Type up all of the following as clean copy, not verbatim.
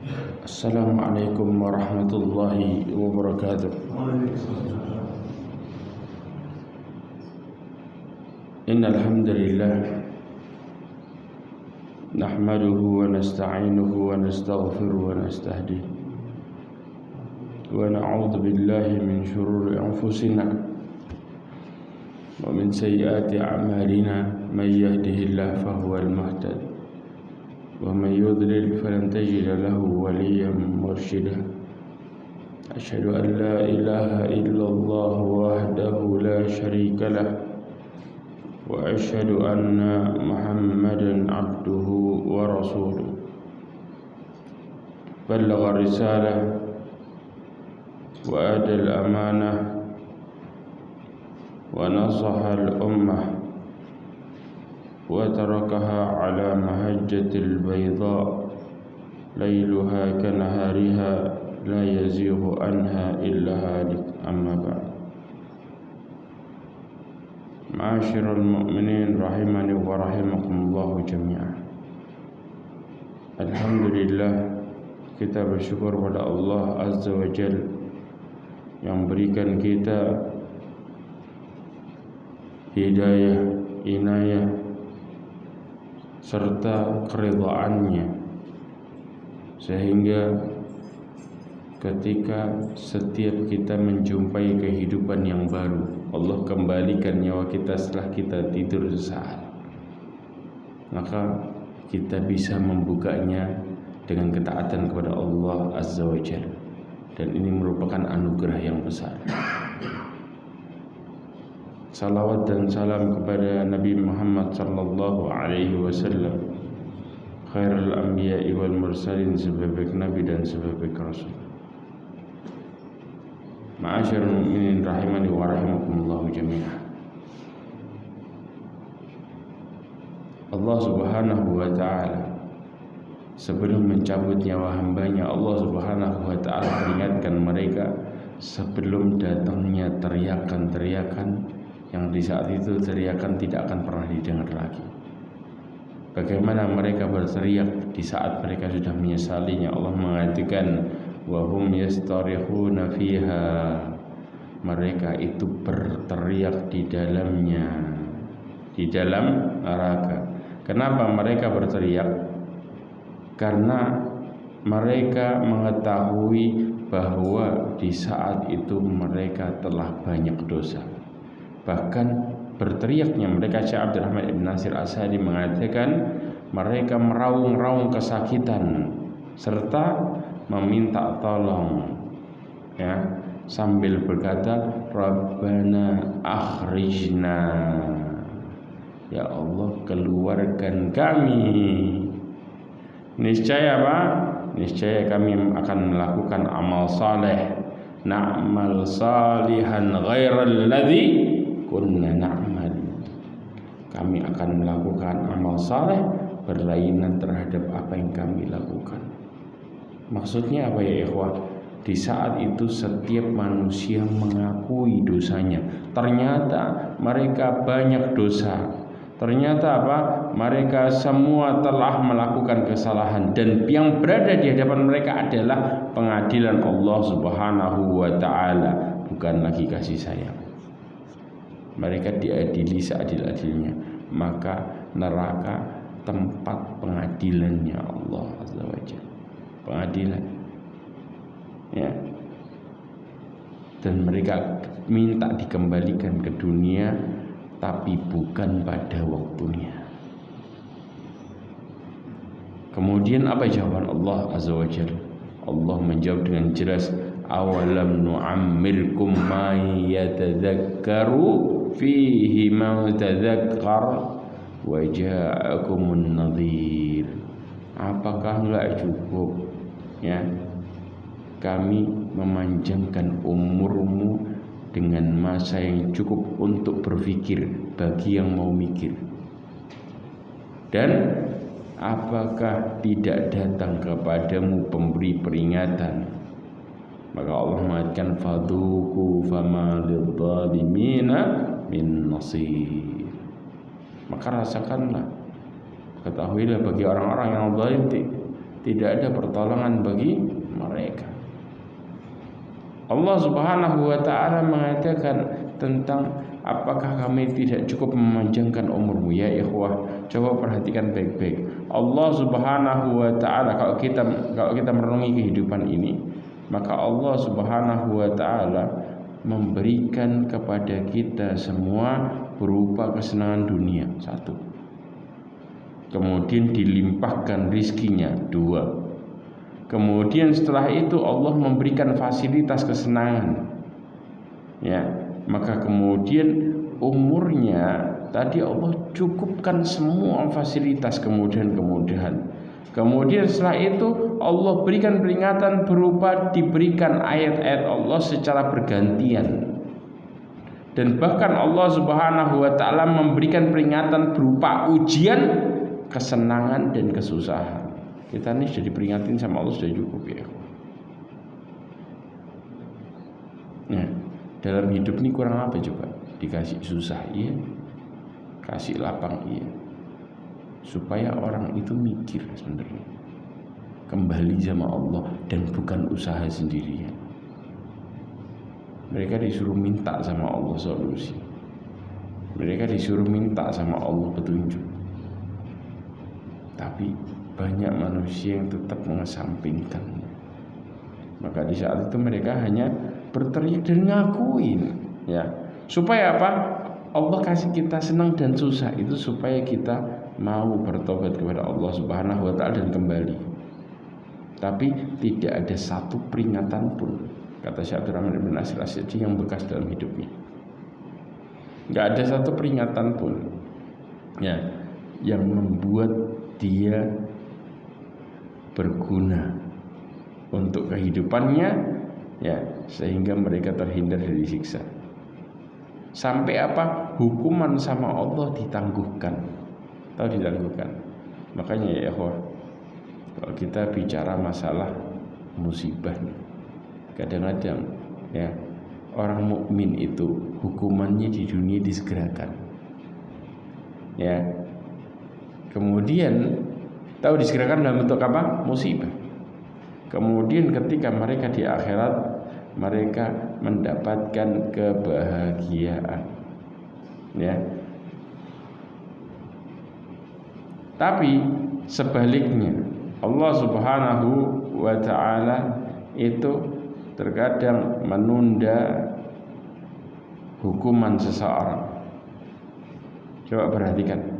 Assalamualaikum warahmatullahi wabarakatuh. Innal hamdalillah nahmaduhu wa nasta'inuhu wa nastaghfiruhu wa nastahdihi wa na'udzu billahi min shururi anfusina wa min sayyiati a'malina may yahdihillahu fahuwal muhtadi wa may yudlil falan tajida lahu waliyyan mursyida. Asyhadu an la ilaha illallah wahdahu la syarika lah wa asyhadu anna Muhammadan abduhu wa rasuluh. Ballagha risalah wa adal amanah wa nasaha al-ummah wa tarakaha ala mahajjatil bayda layluha kanahariha la yazighu anha illa halik. Amma ba'd. Ma'asyiral mu'minin rahimani wa rahimakumullah jami'an. Alhamdulillah, kita bersyukur pada Allah Azza wa Jalla yang berikan kita hidayah, inayah serta keridhaannya, sehingga ketika setiap kita menjumpai kehidupan yang baru, Allah kembalikan nyawa kita setelah kita tidur sesaat, maka kita bisa membukanya dengan ketaatan kepada Allah Azza wa Jalla, dan ini merupakan anugerah yang besar. Salawat dan salam kepada Nabi Muhammad sallallahu alaihi wasallam, khairul anbiya'i wal mursalin, sebaik nabi dan sebaik rasul. Ma'asyiral mu'minin rahimani wa rahimakumullah jami'an. Allah Subhanahu wa ta'ala sebelum mencabut nyawa hambanya, Allah Subhanahu wa ta'ala peringatkan mereka sebelum datangnya teriakan-teriakan yang di saat itu teriakan tidak akan pernah didengar lagi. Bagaimana mereka berteriak di saat mereka sudah menyesalinya. Allah mengatakan wa hum yastarihuna fiha, mereka itu berteriak di dalamnya, di dalam neraka. Kenapa mereka berteriak? Karena mereka mengetahui bahwa di saat itu mereka telah banyak dosa. Bahkan berteriaknya mereka, Syekh Abdurrahman Ibn Nasir As-Sa'di mengatakan mereka meraung-raung kesakitan serta meminta tolong, ya, sambil berkata Rabbana akhrijna, ya Allah keluarkan kami. Niscaya apa? Niscaya kami akan melakukan amal saleh, na'mal salihan ghairal ladzi kunna na'mal. Kami akan melakukan amal saleh berlainan terhadap apa yang kami lakukan. Maksudnya apa ya ikhwah? Di saat itu setiap manusia mengakui dosanya. Ternyata mereka banyak dosa. Ternyata apa? Mereka semua telah melakukan kesalahan, dan yang berada di hadapan mereka adalah pengadilan Allah Subhanahu wa ta'ala, bukan lagi kasih sayang. Mereka diadili seadil-adilnya, maka neraka tempat pengadilannya Allah Azza wa Jalla. Pengadilan, ya. Dan mereka minta dikembalikan ke dunia, tapi bukan pada waktunya. Kemudian apa jawaban Allah Azza wa Jalla? Allah menjawab dengan jelas, awalam nu'ammirkum ma yatadzakkaru fihi ma tadzakkar wa ja'akumun nadhir. Apakah enggak cukup, ya, kami memanjangkan umurmu dengan masa yang cukup untuk berpikir bagi yang mau mikir, dan apakah tidak datang kepadamu pemberi peringatan? Maka Allah mengatakan fadhuku fama lidzalimina min nasir. Maka rasakanlah, ketahuilah bagi orang-orang yang zalim tidak ada pertolongan bagi mereka. Allah Subhanahu wa taala mengatakan tentang apakah kami tidak cukup memanjangkan umurmu ya ikhwah. Coba perhatikan baik-baik. Allah Subhanahu wa taala kalau kita merenungi kehidupan ini, maka Allah Subhanahu wa taala memberikan kepada kita semua berupa kesenangan dunia, satu. Kemudian dilimpahkan rizkinya, dua. Kemudian setelah itu Allah memberikan fasilitas kesenangan, ya. Maka kemudian umurnya tadi Allah cukupkan semua fasilitas kemudahan. Kemudian setelah itu Allah berikan peringatan berupa diberikan ayat-ayat Allah secara bergantian. Dan bahkan Allah Subhanahu wa taala memberikan peringatan berupa ujian, kesenangan dan kesusahan. Kita ini sudah diperingatin sama Allah sudah cukup ya. Nah, dalam hidup ini kurang apa coba? Dikasih susah iya, kasih lapang iya. Supaya orang itu mikir sebenarnya kembali sama Allah dan bukan usaha sendirian. Mereka disuruh minta sama Allah solusi. Mereka disuruh minta sama Allah petunjuk. Tapi banyak manusia yang tetap mengesampingkannya. Maka di saat itu mereka hanya berteriak dan ngakuin, ya. Supaya apa? Allah kasih kita senang dan susah itu supaya kita mau bertobat kepada Allah Subhanahu wa taala dan kembali. Tapi tidak ada satu peringatan pun, kata Syekh Abdurrahman bin Nasir As-Sa'di, yang bekas dalam hidupnya. Enggak ada satu peringatan pun, ya, yang membuat dia berguna untuk kehidupannya, ya, sehingga mereka terhindar dari siksa. Sampai apa? Hukuman sama Allah ditangguhkan. Tahu ditangguhkan. Makanya ya ikhwah, kalau kita bicara masalah musibah, kadang-kadang ya orang mukmin itu hukumannya di dunia disegerakan. Ya. Kemudian tahu disegerakan dalam bentuk apa? Musibah. Kemudian ketika mereka di akhirat, mereka mendapatkan kebahagiaan, ya. Tapi sebaliknya, Allah Subhanahu wa taala itu terkadang menunda hukuman seseorang. Coba perhatikan.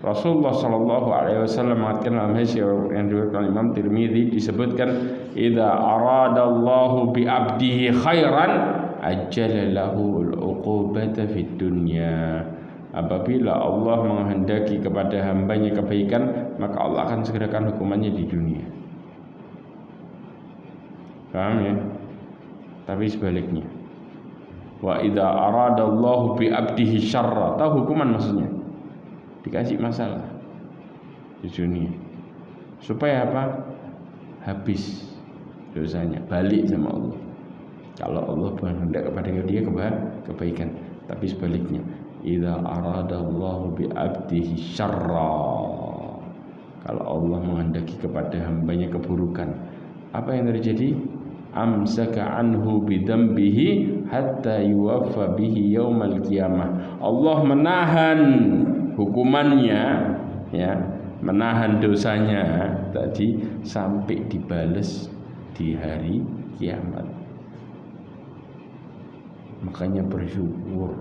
Rasulullah Shallallahu Alaihi Wasallam mengatakan dalam hadis yang diriwayatkan Imam Tirmidzi, disebutkan, "Idza aradallahu bi abdihi khairan ajjala lahu al-uqubata fid dunya." Apabila Allah menghendaki kepada hambanya kebaikan, maka Allah akan segerakan hukumannya di dunia. Paham ya? Tapi sebaliknya, wa idza aradallahu bi abdihi syarra, tahu hukuman maksudnya? Dikasih masalah di dunia supaya apa? Habis dosanya, balik sama Allah. Kalau Allah berkehendak kepada dia kebaikan, tapi sebaliknya, idza aradallahu bi abdihi syarra, kalau Allah menghendaki kepada hambanya keburukan, apa yang terjadi? Amsaka anhu bidambihi hatta yuwaffa bihi yaumal qiyamah. Allah menahan hukumannya, ya, menahan dosanya tadi sampai dibales di hari kiamat. Makanya bersyukur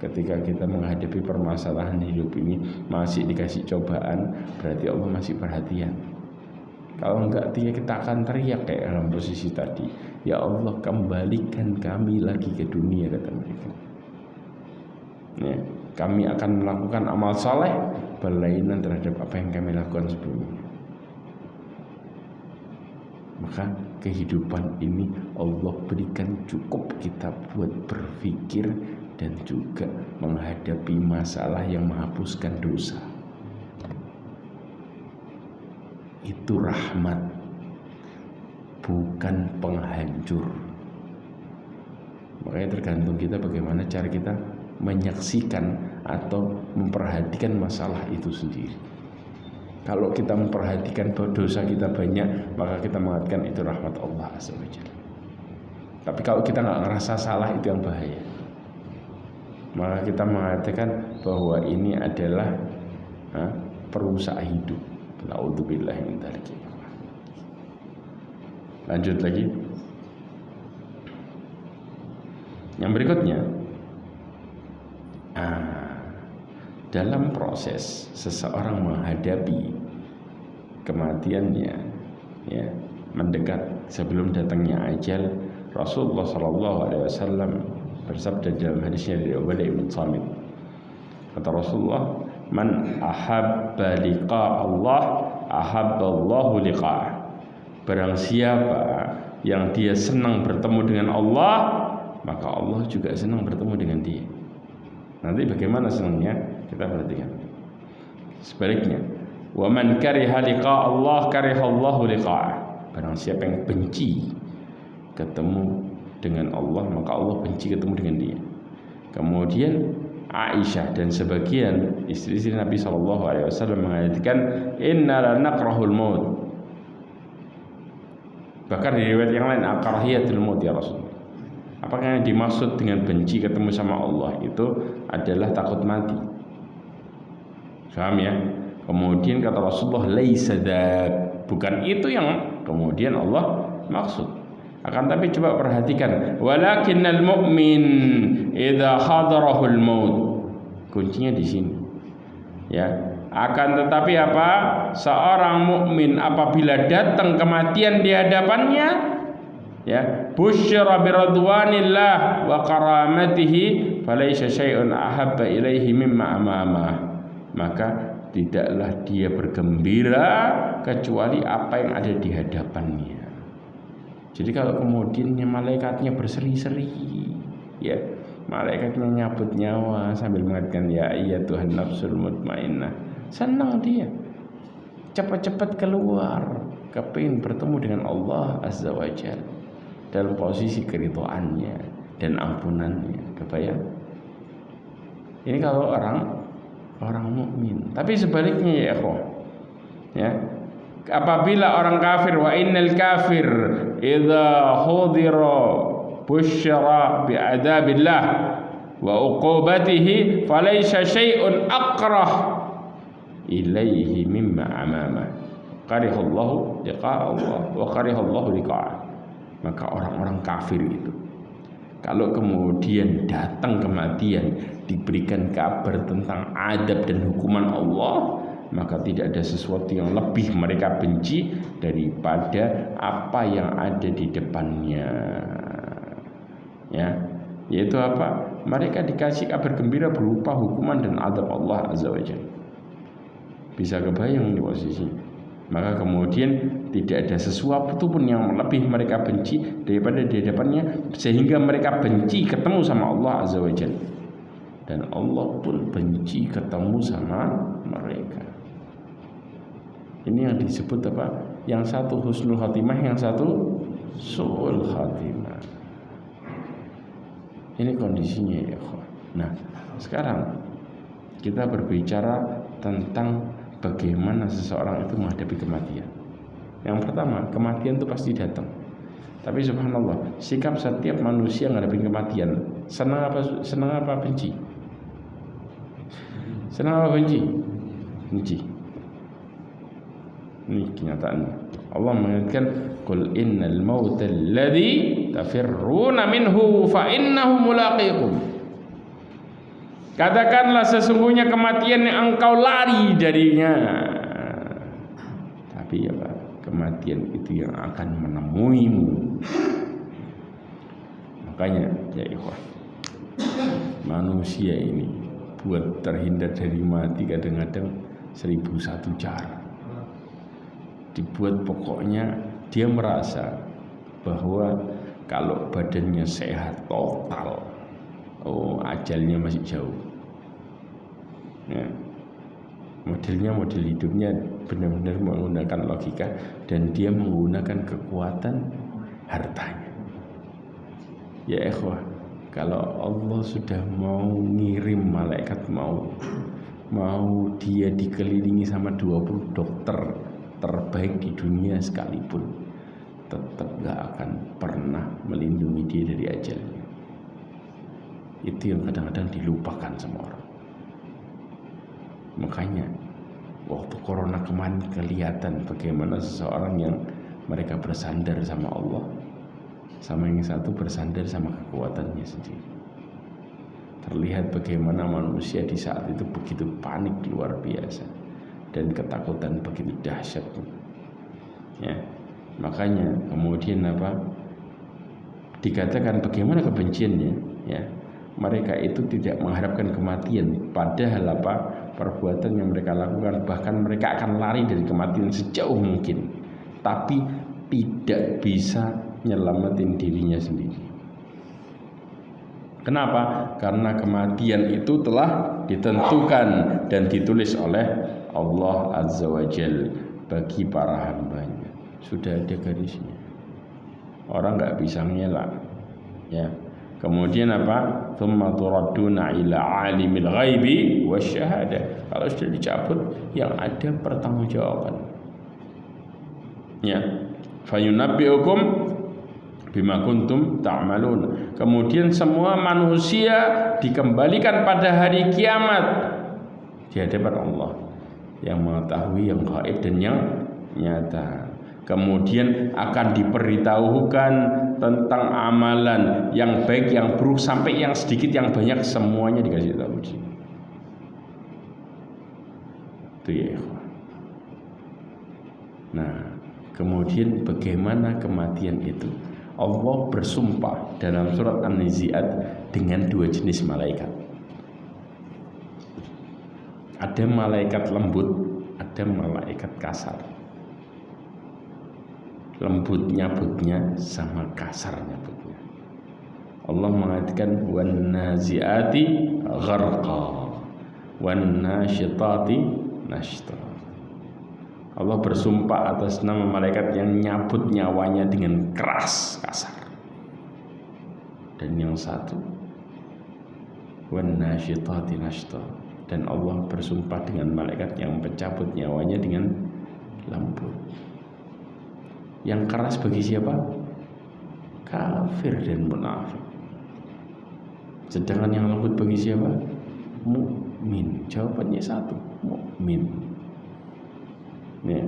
ketika kita menghadapi permasalahan hidup ini masih dikasih cobaan, berarti Allah masih perhatian. Kalau enggak, kita akan teriak kayak dalam posisi tadi, ya Allah kembalikan kami lagi ke dunia, kata mereka. Ya, kami akan melakukan amal saleh berlainan terhadap apa yang kami lakukan sebelumnya. Maka kehidupan ini Allah berikan cukup kita buat berpikir dan juga menghadapi masalah yang menghapuskan dosa. Itu rahmat, bukan penghancur. Makanya tergantung kita bagaimana cara kita menyaksikan atau memperhatikan masalah itu sendiri. Kalau kita memperhatikan bahwa dosa kita banyak, maka kita mengatakan itu rahmat Allah Azza wa Jalla. Tapi kalau kita nggak ngerasa salah, itu yang bahaya. Maka kita mengatakan bahwa ini adalah perusak hidup. Naudzubillah min dzalik. Lanjut lagi. Yang berikutnya, dalam proses seseorang menghadapi kematiannya, ya, mendekat sebelum datangnya ajal, Rasulullah SAW bersabda dalam hadisnya dari Ubadah bin Samit. Kata Rasulullah, "Man ahabba liqa Allah, ahabba Allahu liqa'ah." Barang siapa yang dia senang bertemu dengan Allah, maka Allah juga senang bertemu dengan dia. Nanti bagaimana senangnya? Kita perhatikan. Sebaliknya, wa man kariha liqa Allah, kariha Allahu liqa'ah. Barang siapa yang benci ketemu dengan Allah, maka Allah benci ketemu dengan dia. Kemudian Aisyah dan sebagian istri-istri Nabi SAW mengatakan, inna la nakrahul maut. Bahkan di riwayat yang lain, akrahiyatul maut ya Rasul. Apakah yang dimaksud dengan benci ketemu sama Allah itu adalah takut mati? Paham ya? Kemudian kata Rasulullah, laisa dzak, bukan itu yang kemudian Allah maksud. Akan tapi coba perhatikan, walakinnal mu'min idza hadarahul maut. Kuncinya di sini. Ya, akan tetapi apa? Seorang mukmin apabila datang kematian di hadapannya, ya, busyra biradwanillah wa karamatihi falaysa syai'un ahabba ilaihi mimma amamah. Maka tidaklah dia bergembira kecuali apa yang ada di hadapannya. Jadi kalau kemudian malaikatnya berseri-seri, ya, malaikatnya nyabut nyawa sambil mengatakan ya iya Tuhan nafsul mutmainnah, senang dia, cepat-cepat keluar, kepingin bertemu dengan Allah Azza wa Jalla dalam posisi keridhaannya dan ampunannya. Kebayang? Ini kalau orang mukmin. Tapi sebaliknya ya ikhwah, ya, apabila orang kafir, wa innal kafir idza hudira busyra bi adabillah wa uqubatihi falaysa syai'un aqrah ilaihi mimma amama karihallahu liqa'a Allah wa karihallahu liqa'a. Maka orang-orang kafir itu kalau kemudian datang kematian, diberikan kabar tentang adab dan hukuman Allah, maka tidak ada sesuatu yang lebih mereka benci daripada apa yang ada di depannya. Ya, yaitu apa? Mereka dikasih kabar gembira berupa hukuman dan adab Allah Azza wa Jalla. Bisa kebayang di posisi. Maka kemudian tidak ada sesuatu pun yang lebih mereka benci daripada di hadapannya, sehingga mereka benci ketemu sama Allah Azza wa Jalla. Dan Allah pun benci ketemu sama mereka. Ini yang disebut apa? Yang satu husnul khatimah, yang satu su'ul khatimah. Ini kondisinya ya. Nah, sekarang kita berbicara tentang bagaimana seseorang itu menghadapi kematian. Yang pertama, kematian itu pasti datang. Tapi subhanallah, sikap setiap manusia menghadapi kematian, senang apa benci? Senang apa benci? Benci. Ini kenyataannya. Allah mengatakan, "Qul innal mauta alladzi tafirruna minhu fa innahu mulaqikum." Katakanlah sesungguhnya kematian yang engkau lari darinya. Tapi ya Pak, kematian itu yang akan menemuimu. Makanya ya ikhwah, manusia ini buat terhindar dari mati kadang-kadang 1001 cara. Dibuat pokoknya dia merasa bahwa kalau badannya sehat total, oh ajalnya masih jauh. Ya. Model hidupnya benar-benar menggunakan logika dan dia menggunakan kekuatan hartanya. Ya ikhwah, kalau Allah sudah mau ngirim malaikat maut mau dia dikelilingi sama 20 dokter terbaik di dunia sekalipun, tetap gak akan pernah melindungi dia dari ajalnya. Itu yang kadang-kadang dilupakan sama orang. Makanya waktu corona kemarin kelihatan bagaimana seseorang yang mereka bersandar sama Allah, sama yang satu bersandar sama kekuatannya sendiri. Terlihat bagaimana manusia di saat itu begitu panik luar biasa dan ketakutan begitu dahsyat. Ya, makanya kemudian dikatakan bagaimana kebenciannya, ya. Mereka itu tidak mengharapkan kematian, padahal perbuatan yang mereka lakukan, bahkan mereka akan lari dari kematian sejauh mungkin, tapi tidak bisa nyelamatin dirinya sendiri. Kenapa? Karena kematian itu telah ditentukan dan ditulis oleh Allah Azza wa Jalla bagi para hambanya. Sudah ada garisnya, orang nggak bisa ngelak, ya. Kemudian Tsumma turadduna ila alimil ghaibi wasyahadah. Kalau sudah dicabut, yang ada pertanggungjawaban. Ya, fayunabbiukum bima kuntum ta'malun. Kemudian semua manusia dikembalikan pada hari kiamat di hadapan Allah yang mengetahui yang gaib dan yang nyata. Kemudian akan diberitahukan tentang amalan yang baik, yang buruk, sampai yang sedikit, yang banyak, semuanya dikasih tahu. Itu ya. Nah, kemudian bagaimana kematian itu? Allah bersumpah dalam surat An-Nazi'at dengan 2 jenis malaikat. Ada malaikat lembut, ada malaikat kasar. Lembut nyabutnya sama kasar nyabutnya. Allah mengatakan wan naziati gharqa wan nasyitati nashta. Allah bersumpah atas nama malaikat yang nyabut nyawanya dengan keras, kasar. Dan yang satu wan nasyitati nashta, dan Allah bersumpah dengan malaikat yang mencabut nyawanya dengan lembut. Yang keras bagi siapa? Kafir dan munafik. Sedangkan yang lembut bagi siapa? Mukmin. Jawabannya satu, mukmin. Ya.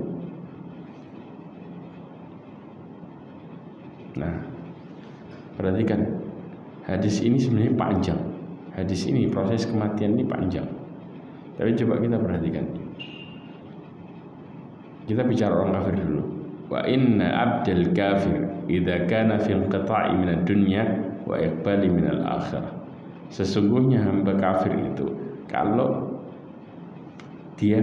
Nah, perhatikan, hadis ini sebenarnya panjang. Hadis ini, proses kematian ini panjang. Tapi coba kita perhatikan. Kita bicara orang kafir dulu. Wa inna abdal kafir idza kana fi inqita'i minad dunya wa iqbali minal akhirah. Sesungguhnya hamba kafir itu kalau dia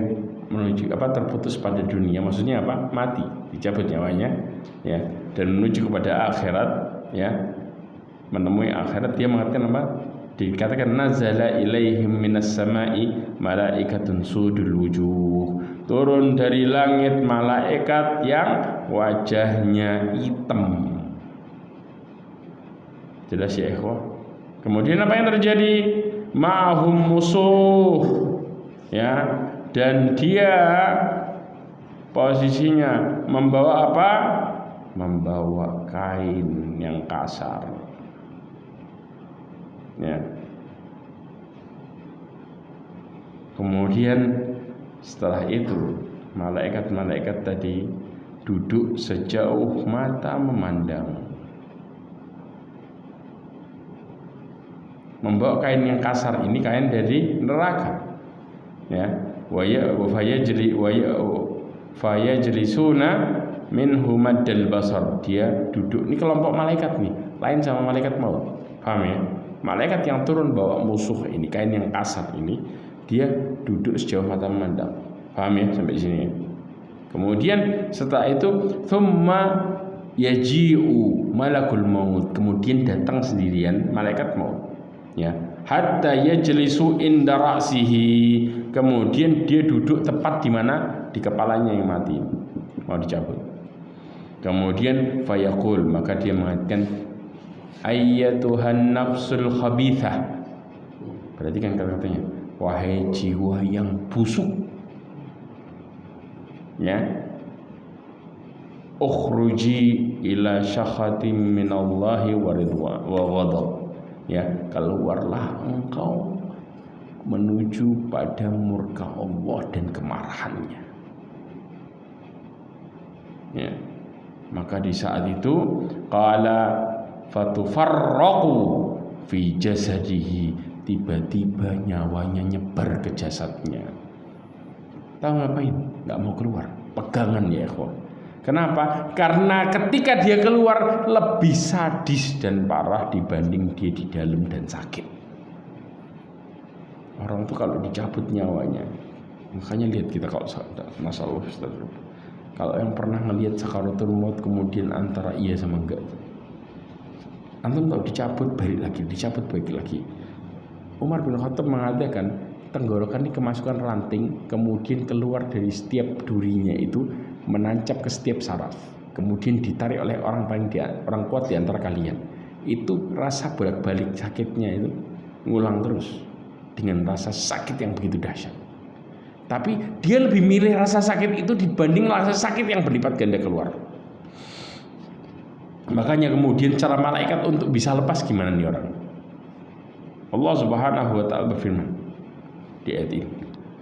menuju terputus pada dunia, maksudnya mati, dicabut nyawanya, ya, dan menuju kepada akhirat, ya, menemui akhirat, dia mengatakan dikatakan nazala ilaihim minas sama'i malaikatun sudul wujuh. Turun dari langit malaikat yang wajahnya hitam. Jelas ya ikhwah. Kemudian apa yang terjadi? Ma'hum musuh, ya, dan dia posisinya membawa apa? Membawa kain yang kasar, ya. Kemudian setelah itu malaikat-malaikat tadi duduk sejauh mata memandang, membawa kain yang kasar. Ini kain dari neraka, ya. Fayajlisuna minhu maddal basar. Dia duduk, ini kelompok malaikat nih, lain sama malaikat maut. Paham ya? Malaikat yang turun bawa musuh ini, kain yang kasar ini, dia duduk sejauh mata memandang. Paham ya sampai sini? Kemudian setelah itu thumma yaji'u malakul maut. Kemudian datang sendirian malaikat maut, ya. Hatta yajlisu inda ra'sihi. Kemudian dia duduk tepat di mana? Di kepalanya yang mati, mau dicabut. Kemudian fayaqul, maka dia mengatakan ayyatuhan nafsul khabithah. Perhatikan kata-katanya. wahai jiwa yang busuk, ya, ukhruji ila syakhatim minallahi wa ridwan wa ghadab, ya, keluarlah engkau menuju pada murka Allah dan kemarahannya, ya. Maka di saat itu qala fatufarraqu fi jasadihi, tiba-tiba nyawanya nyebar ke jasadnya. Tahu ngapain? Nggak mau keluar, pegangan ya ikhwan. Kenapa? Karena ketika dia keluar lebih sadis dan parah dibanding dia di dalam dan sakit. Orang itu kalau dicabut nyawanya, makanya lihat kita kalau masalah Ustaz, kalau yang pernah ngelihat sakaratul maut kemudian antara iya sama enggak, antum kalau dicabut balik lagi, dicabut balik lagi. Umar bin Khattab mengatakan tenggorokan ini kemasukan ranting, kemudian keluar dari setiap durinya itu menancap ke setiap saraf, kemudian ditarik oleh orang kuat di antara kalian. Itu rasa bolak-balik sakitnya itu ngulang terus dengan rasa sakit yang begitu dahsyat. Tapi dia lebih milih rasa sakit itu dibanding rasa sakit yang berlipat ganda keluar. Makanya kemudian cara malaikat untuk bisa lepas gimana nih orang? Allah Subhanahu wa taala berfirman di ayat ini.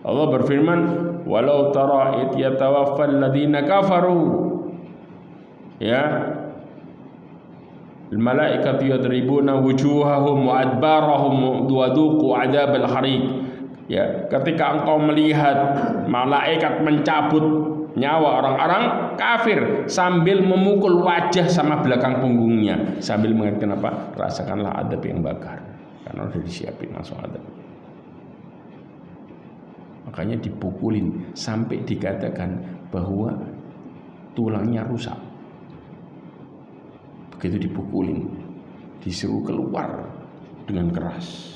Allah berfirman, "Walau tara id yatawaffal ladzina kafaru." Ya. Al-malaikatu yadribuna wujuhahum wa adbarahum wa dhuqu adzabal hariq. Ya, ketika engkau melihat malaikat mencabut nyawa orang-orang kafir sambil memukul wajah sama belakang punggungnya sambil mengatakan apa? Rasakanlah adab yang bakar, karena sudah disiapin langsung adab. Makanya dipukulin sampai dikatakan bahwa tulangnya rusak. Begitu dipukulin, disuruh keluar dengan keras.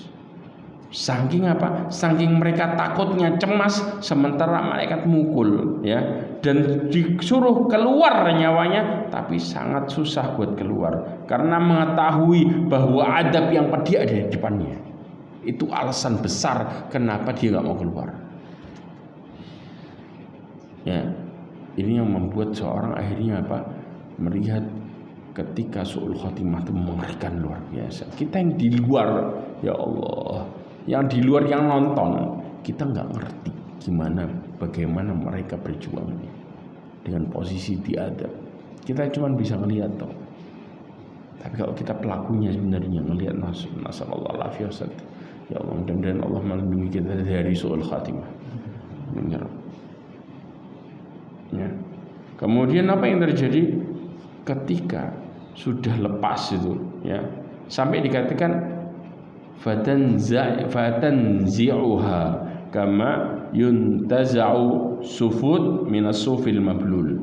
Saking apa? Saking mereka takutnya, cemas, sementara malaikat mukul, ya, dan disuruh keluar nyawanya, tapi sangat susah buat keluar karena mengetahui bahwa adab yang pedih ada di depannya. Itu alasan besar kenapa dia nggak mau keluar. Ya, ini yang membuat seorang akhirnya apa? Melihat ketika su'ul khotimah itu mengerikan luar biasa. Kita yang di luar, ya Allah, yang di luar yang nonton, kita nggak ngerti bagaimana mereka berjuang dengan posisi diadab. Kita cuma bisa ngelihat toh. Tapi kalau kita pelakunya sebenarnya ngelihat nasallallahu alaihi wasallam. Ya Allah, mudah-mudahan Allah melindungi kita dari su'ul khatimah. Menyerah. Ya. Kemudian apa yang terjadi ketika sudah lepas itu, ya, sampai dikatakan fatanzi'uha kama yuntaza'u sufud minas sufil mablul.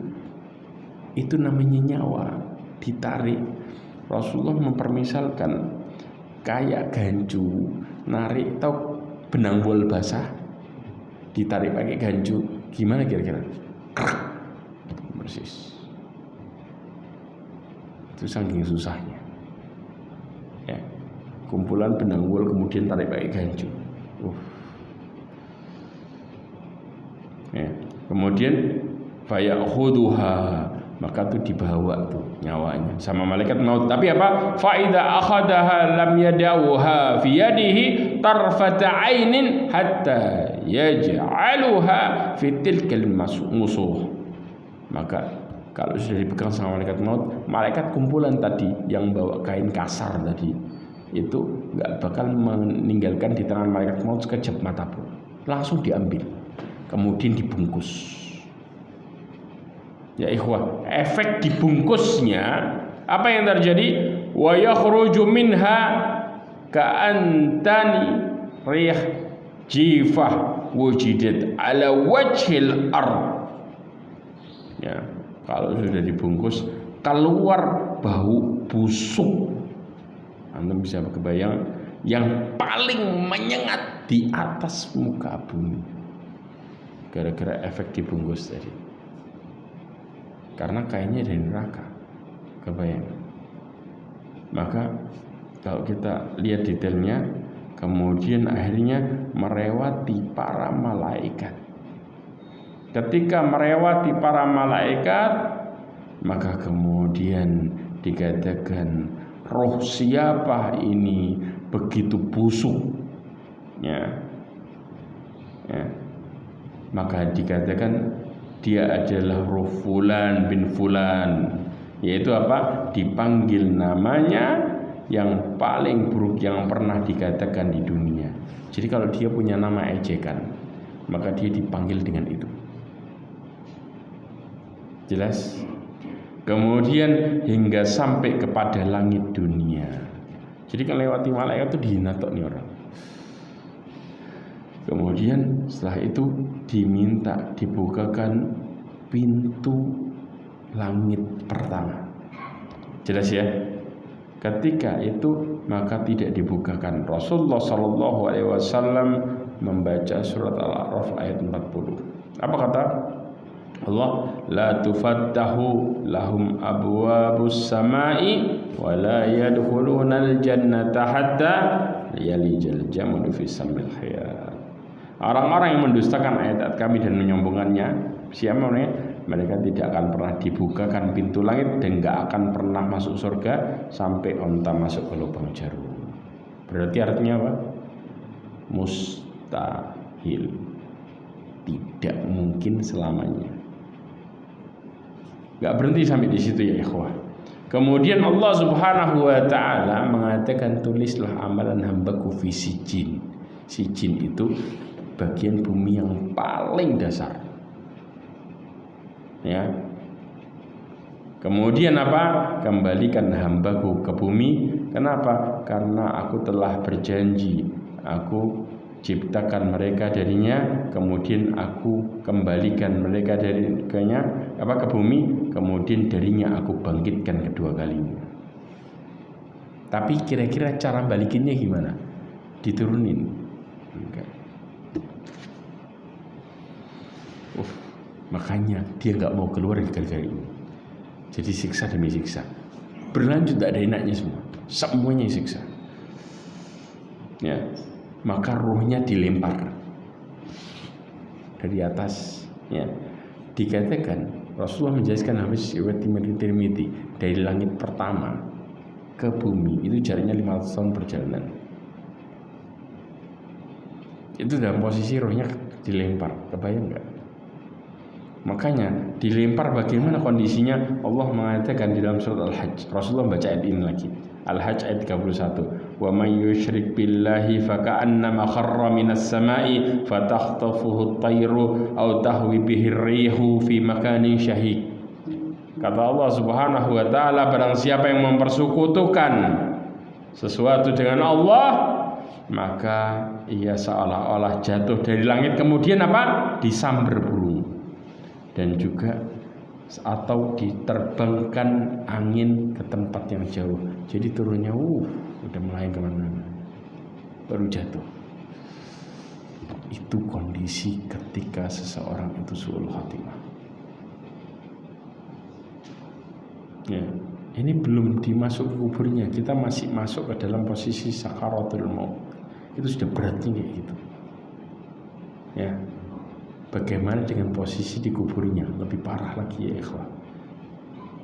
Itu namanya nyawa ditarik. Rasulullah mempermisalkan kayak gancu narik atau benang bol basah ditarik pakai gancu, gimana kira-kira? Persis. Itu saking susahnya, ya, kumpulan benang wol kemudian tarik pakai gancu. Ya. Kemudian fayakhuduha, maka itu dibawa tuh nyawanya sama malaikat maut. Tapi apa? Fa idza akhadaha lam yadauha fi yadihi tarfata ainin hatta yaj'aluha fi tilkal musuh. Maka kalau sudah dipegang sama malaikat maut, malaikat kumpulan tadi yang bawa kain kasar tadi itu nggak bakal meninggalkan di tangan malaikat maut sekejap mata pun, langsung diambil, kemudian dibungkus. Ya ikhwah, efek dibungkusnya apa yang terjadi? Wa yakhruju minha ka'antani rih jifah wujidat ala wajhil ard. Ya, kalau sudah dibungkus keluar bau busuk. Anda bisa kebayang yang paling menyengat di atas muka bumi gara-gara efek dibungkus tadi. Karena kainnya dari neraka, kebayang. Maka kalau kita lihat detailnya, kemudian akhirnya melewati para malaikat. Ketika melewati para malaikat, maka kemudian dikatakan roh siapa ini begitu busuk, ya. Maka dikatakan dia adalah roh fulan bin fulan, yaitu apa? Dipanggil namanya yang paling buruk yang pernah dikatakan di dunia. Jadi kalau dia punya nama ejekan, maka dia dipanggil dengan itu. Jelas? Kemudian hingga sampai kepada langit dunia. Jadi kalau lewati malaikat itu dihina tok nih orang. Kemudian setelah itu diminta dibukakan pintu langit pertama. Jelas ya? Ketika itu maka tidak dibukakan. Rasulullah SAW membaca surat Al-A'raf ayat 40. Apa kata Allah? La tufattahu lahum abwabus samai wa la yadkhulunal jannata hatta yalijal jamalu fi sammil khiyat. Orang-orang yang mendustakan ayat-ayat kami dan menyombongkannya, siapa mereka? Mereka tidak akan pernah dibukakan pintu langit dan tidak akan pernah masuk surga sampai onta masuk ke lubang jarum. Berarti artinya apa? Mustahil, tidak mungkin selamanya. Gak berhenti sampai di situ ya ikhwah. Kemudian Allah Subhanahu wa taala mengatakan tulislah amalan hambaku fi sijin. Sijin itu bagian bumi yang paling dasar. Ya. Kemudian apa? Kembalikan hambaku ke bumi. Kenapa? Karena aku telah berjanji, aku ciptakan mereka darinya, kemudian aku kembalikan mereka ke bumi, kemudian darinya aku bangkitkan kedua kalinya. Tapi kira-kira cara balikinnya gimana? Diturunin. Enggak. Makanya dia nggak mau keluar dari gara-gara ini. Jadi siksa demi siksa. Berlanjut tak ada enaknya semua. Semuanya siksa. Ya. Maka ruhnya dilempar dari atas. Ya. Dikatakan Rasulullah menjelaskan habis riwayat Tirmidzi dari langit pertama ke bumi itu jaraknya 500 tahun perjalanan. Itu dalam posisi rohnya dilempar. Kebayang nggak? Makanya dilempar bagaimana kondisinya? Allah mengatakan di dalam surat Al-Hajj. Rasulullah baca ayat ini lagi. Al-Hajj ayat 31. Wa may yusyrik billahi faka'annama kharra minas sama'i fatakhtafuhu at-tayru aw tahwi bihi ar-rihu fi makanin syahid. Kata Allah Subhanahu wa taala, barang siapa yang mempersekutukan sesuatu dengan Allah, maka ia seolah-olah jatuh dari langit kemudian apa? Disambar burung. Dan juga atau diterbangkan angin ke tempat yang jauh. Jadi turunnya udah mulai kemana-mana, baru jatuh. Itu kondisi ketika seseorang itu su'ul khatimah. Ya, ini belum dimasuk ke kuburnya, kita masih masuk ke dalam posisi sakaratul maut. Itu sudah beratnya kayak gitu. Ya. Bagaimana dengan posisi di kuburnya? Lebih parah lagi ya ikhwah.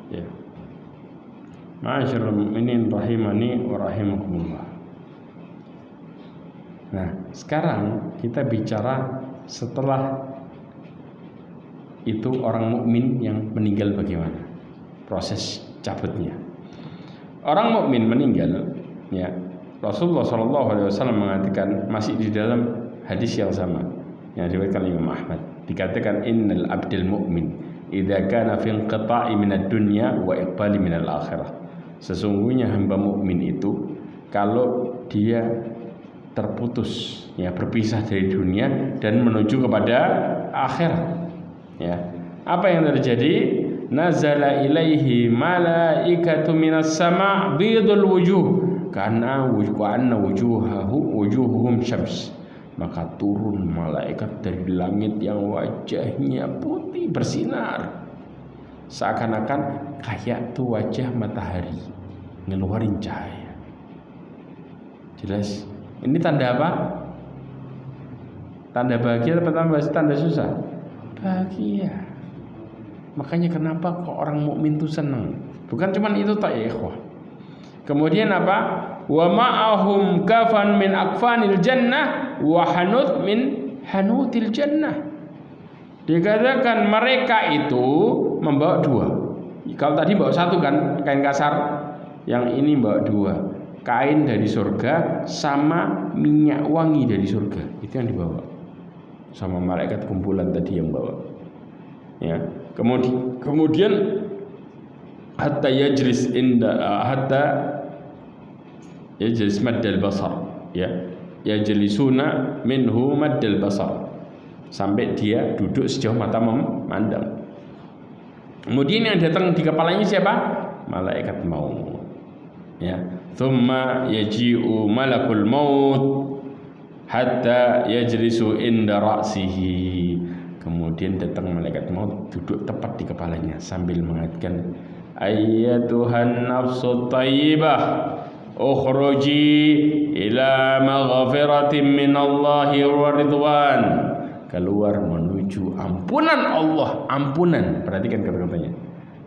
Ya. Ma'asyiral mu'minin rahimani wa rahimakumullah. Nah, sekarang kita bicara setelah itu orang mukmin yang meninggal bagaimana? Proses cabutnya. Orang mukmin meninggal, ya. Rasulullah SAW mengatakan masih di dalam hadis yang sama yang diriwayatkan Imam Ahmad, dikatakan innal abdil mu'min idza kana fi inqita'i minad dunya wa iqbali minal akhirah. Sesungguhnya hamba mukmin itu kalau dia terputus, ya, berpisah dari dunia dan menuju kepada akhirat, ya, apa yang terjadi? Nazala ilaihi malaikatu minas sama' bidul wujuh kana wujuhuhum syams. Maka turun malaikat dari langit yang wajahnya putih bersinar, seakan-akan kayak tuh wajah matahari ngeluarin cahaya. Jelas Ini tanda apa? Tanda bahagia atau tanda susah? Bahagia. Makanya kenapa kok orang mukmin itu senang? Bukan cuma itu tak ya ikhwah. Kemudian apa? Wa ma'ahum kafan min akfanil jannah wa hanut min hanutil jannah. Dikatakan mereka itu membawa dua. Kalau tadi bawa satu kan, kain kasar. Yang ini bawa dua. Kain dari surga sama minyak wangi dari surga. Itu yang dibawa. Sama malaikat kumpulan tadi yang bawa. Ya. Kemudian hatta yajlis maddal basar, ya, yajlisuna minhu maddal basar, sampai dia duduk sejauh mata memandang. Kemudian yang datang di kepalanya siapa? Malaikat maut. Ya, thumma yaji'u malakul maut hatta yajlisu inda ra'sihi. Kemudian datang malaikat maut duduk tepat di kepalanya sambil mengatakan, ayyatuhan nafsut thayyibah ukhruji ila maghfiratin minallahi wa ridwan. Keluar menuju ampunan Allah. Ampunan, perhatikan kata-katanya,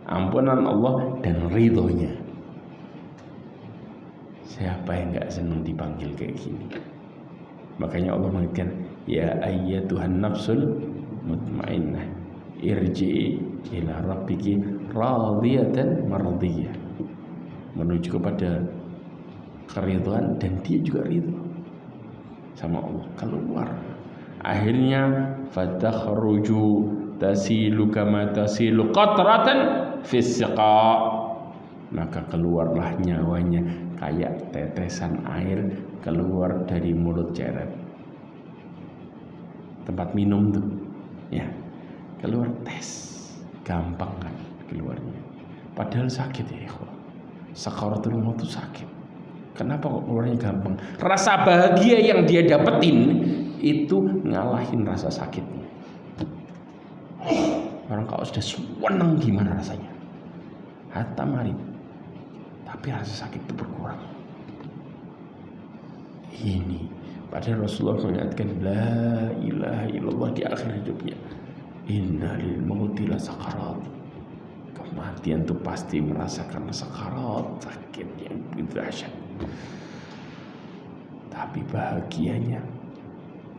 ampunan Allah dan ridhonya. Siapa yang gak senang dipanggil kayak gini? Makanya Allah mengatakan, ya ayyatuhan nafsul mutmainnah irji'i ila rabbiki radiyatan mardiyah. Menuju kepada keridhaan dan dia juga ridho sama Allah. Keluar. Akhirnya fatakhruju tasilu kama tasilu qatratan fis siqa. Maka keluarlah nyawanya kayak tetesan air keluar dari mulut ceret. Tempat minum tuh. Ya, keluar tes, gampang kan keluarnya. Padahal sakit ya ikhwah. Sakaratul maut itu sakit. Kenapa kok keluarnya gampang? Rasa bahagia yang dia dapetin itu ngalahin rasa sakitnya. Orang kalau sudah senang gimana rasanya? Hatta mari, tapi rasa sakit itu berkurang. Ini padahal Rasulullah mengatakan la ilaha illallah di akhir hidupnya. Inna lil mauti la sakarat. Kematian itu pasti merasakan sakarat, sakit yang begitu dahsyat. Tapi bahagianya,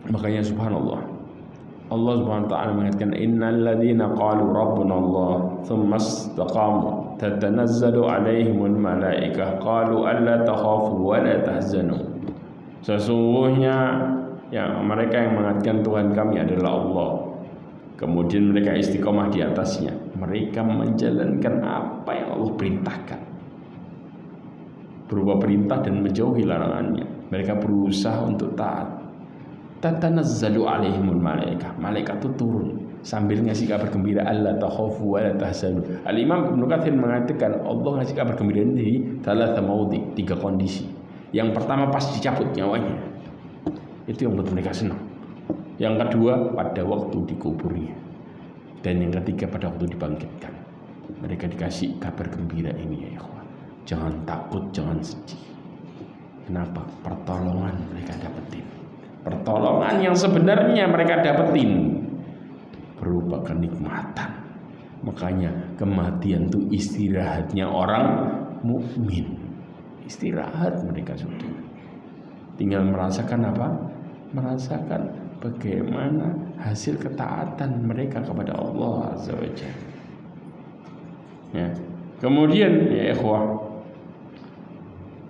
makanya subhanallah, Allah subhanahu wa ta'ala mengatakan innal ladzina qalu rabbuna Allah thumma istaqamu tatanazzalu alaihimul malaikah qalu alla takhafu wa la tahzanu. Sesungguhnya yang mereka yang mengatakan Tuhan kami adalah Allah, kemudian mereka istiqomah di atasnya, mereka menjalankan apa yang Allah perintahkan berupa perintah dan menjauhi larangannya. Mereka berusaha untuk taat. Tatanazzalu alaihimul malaikah. Malaikat itu turun sambil ngasih kabar gembira, alla takhafu wa la tahzanu. Al-Imam Ibnu Katsir mengatakan Allah ngasih kabar gembira ini salah maudhi, 3 kondisi. Yang pertama pas dicabut nyawanya, itu yang buat mereka senang. Yang kedua pada waktu dikuburnya, dan yang ketiga pada waktu dibangkitkan. Mereka dikasih kabar gembira ini ya ikhwan. Jangan takut, jangan sedih. Kenapa? Pertolongan mereka dapetin. Pertolongan yang sebenarnya mereka dapetin berupa kenikmatan. Makanya kematian itu istirahatnya orang mukmin. Istirahat mereka sudah. Tinggal merasakan apa? Merasakan bagaimana hasil ketaatan mereka kepada Allah Azza wa Jalla. Ya. Kemudian ya ikhwah,